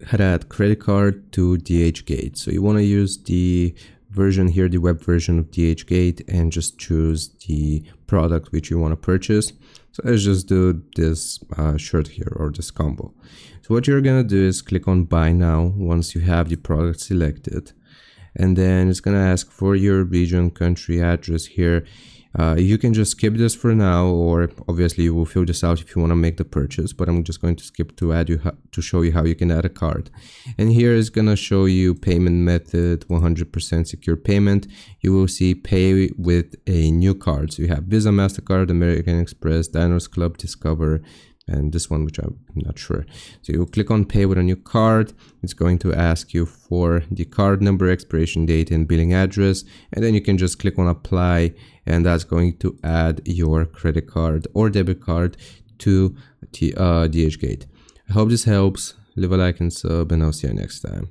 how to add credit card to DHgate. So you want to use the version here, the web version of DHgate, and just choose the product which you want to purchase. So let's just do this shirt here, or this combo. So what you're gonna do is click on buy now once you have the product selected, and then it's gonna ask for your region, country, address here. You can just skip this for now, or obviously you will fill this out if you want to make the purchase, but I'm just going to skip to show you how you can add a card. And here is going to show you payment method, 100% secure payment. You will see pay with a new card. So you have Visa, MasterCard, American Express, Diners Club, Discover, and this one, which I'm not sure. So you click on pay with a new card. It's going to ask you for the card number, expiration date, and billing address. And then you can just click on apply, and that's going to add your credit card or debit card to DHgate. I hope this helps. Leave a like and sub, and I'll see you next time.